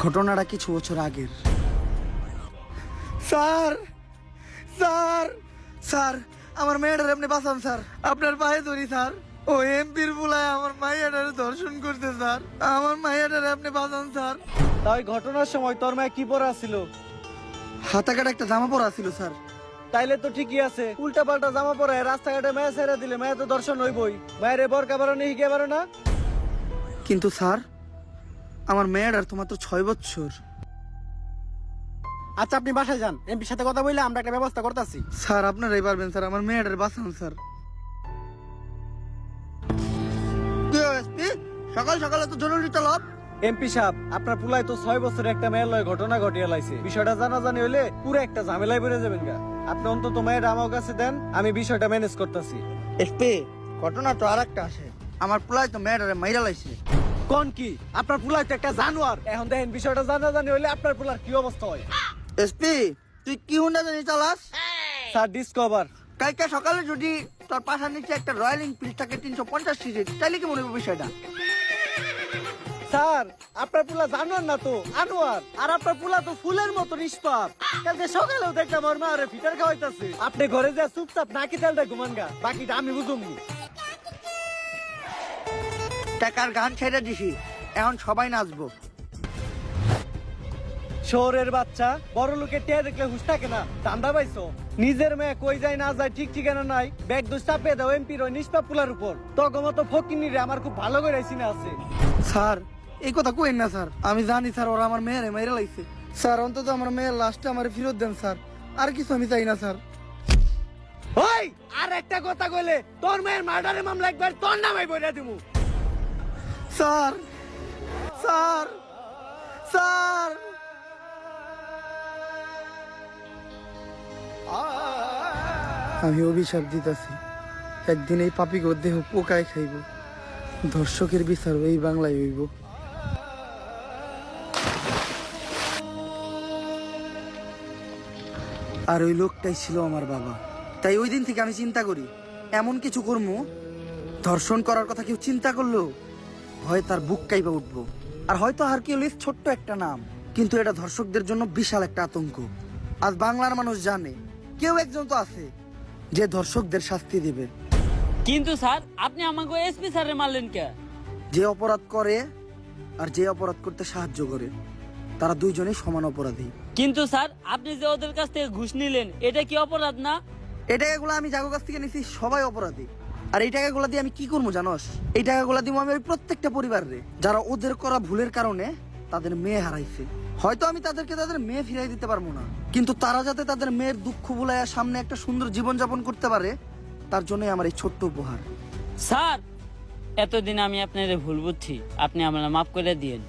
ঘটনাটা কিছু বছর আগের। স্যার স্যার স্যার আমার মেয়েটার আপনি বাঁচান স্যার, আপনার পায়ে ধরি স্যার। ও এমপির বুলায় আমার মাইয়াটারে ধর্ষণ করতে স্যার, আমার মাইয়াটারে আপনি বাঁচান স্যার। তাই ঘটনার সময় তোর মায়ে কি পরা ছিল? হাতা কাটা একটা জামা পরা ছিল স্যার। তাইলে তো ঠিকই আছে, উল্টা পাল্টা জামা পরে রাস্তাঘাটে মায়া ছেড়ে দিলে মায়া তো দর্শন হইবই। মায়ের বরকা বারো নেই হিকে বারো না। কিন্তু স্যার আমার মেয়েটার তো মাত্র 6 বছর। আচ্ছা আপনি বাসায় যান, এমপির সাথে কথা বললে আমরা একটা ব্যবস্থা করতেছি। স্যার আপনারাই পারবেন স্যার, আমার মেয়েটার বাঁচান স্যার। সকাল সকালে তো জরুরি তলব। এমপি সাহেব, আপনার পুলাই তো 6 বছরের একটা মেয়ের লয় ঘটনা ঘটিয়ে লাইছে। বিষয়টা জানাজানি হইলে পুরো একটা ঝামেলায় বেড়ে যাবেন গা। আপনি অন্তত মেয়ের আমার কাছে দেন, আমি বিষয়টা ম্যানেজ করতেছি। এসপি ঘটনা তো আর একটা আসে, আমার পোলায় তো মেয়েটারে মাইরা লাইছে। কোন কি? আপনার পুলাই তো একটা জানোয়ার। এখন দেখেন বিষয়টা জানাজানি হইলে আপনার পুলার কি অবস্থা হয়। এসপি তুই কি হুন্ডা জানি চালাস? Sir discover. কালকে সকালে যদি তোর পাশার নিচে একটা রয়্যাল এনফিল্ড থাকে 350 সিসির, তাইলে কি মনে হবে বিষয়টা? স্যার আপনার পুলা জানোয়ার না তো আনোয়ার, আর আপনার পুলা তো ফুলের মতো নিষ্পাপ। কালকে সকালেও দেখলাম ওর মা আরে ফিটার খাওয়াইতাছে। আপনি ঘরে যা চুপচাপ নাকি তেলটা ঘুমান গা, বাকিটা আমি বুঝুমনি। টাকার গান ছেড়ে দিছি, এখন সবাই নাচবো। শহরের বাচ্চা বড় লোকের টিয়া দেখলে হুশ থাকে না, ধান্দা পাইছো? নিজের মেয়ে কই যায় না যায় ঠিক ঠিকানা নাই, ব্যাগ দোষ চাপিয়ে দাও এমপির ওই নিষ্পাপ পুলার উপর। তগমতো ফকিনি রে আমার খুব ভালো করে চিনে আছে। স্যার এই কথা কইেন না স্যার, আমি জানি স্যার ওরা আমার মেয়েরে মাইরা লাইছে। স্যার অন্তত আমার মেয়ের লাশটা আমার ফেরত দেন স্যার, আর কিছু আমি চাই না স্যার। ওই আর একটা কথা কইলে তোর মেয়ের মার্ডারের মামলা একবার তোর নামে বইরা দিমু। স্যার স্যার স্যার আমি অভিশাপ দিতেছি, একদিন এই পাপিকে দেহ পোকায় খাইব, ধর্ষকের বিচার এই বাংলায় হইব। আর ওই লোকটাই ছিল আমার বাবা। তাই ওই দিন থেকে আমি চিন্তা করি এমন কিছু করবো, ধর্ষণ করার কথা কেউ চিন্তা করলো হয় তার বুক কাইবা উঠবো। আর হয়তো হারকিউলিস ছোট্ট একটা নাম, কিন্তু এটা ধর্ষকদের জন্য বিশাল একটা আতঙ্ক। আজ বাংলার মানুষ জানে কেউ একজন তো আছে যে ধর্ষকদের শাস্তি দিবে। কিন্তু স্যার আপনি আমাকে এসপি স্যারে মারলেন কে? যে অপরাধ করে আর যে অপরাধ করতে সাহায্য করে, তারা দুইজনেই সমান অপরাধী। কিন্তু স্যার আপনি যে ওদের কাছ থেকে ঘুষ নিলেন, এটা কি অপরাধ না? এই টাকাগুলো আমি যাগো কাছ থেকে নিছি সবাই অপরাধী। আর এই টাকাগুলো দিয়ে আমি কি করবো জানোস? এই টাকাগুলো দিব আমি ওই প্রত্যেকটা পরিবারে যারা ওদের করা ভুলের কারণে তাদের মেয়ে হারাইছে। হয়তো আমি তাদেরকে তাদের মেয়ে ফিরাই দিতে পারবো না, কিন্তু তারা যাতে তাদের মেয়ের দুঃখ ভুলাইয়া সামনে একটা সুন্দর জীবন যাপন করতে পারে, তার জন্যই আমার এই ছোট্ট উপহার। স্যার এতদিন আমি আপনার ভুল বুঝছি, আপনি আমার মাফ করে দিয়েন।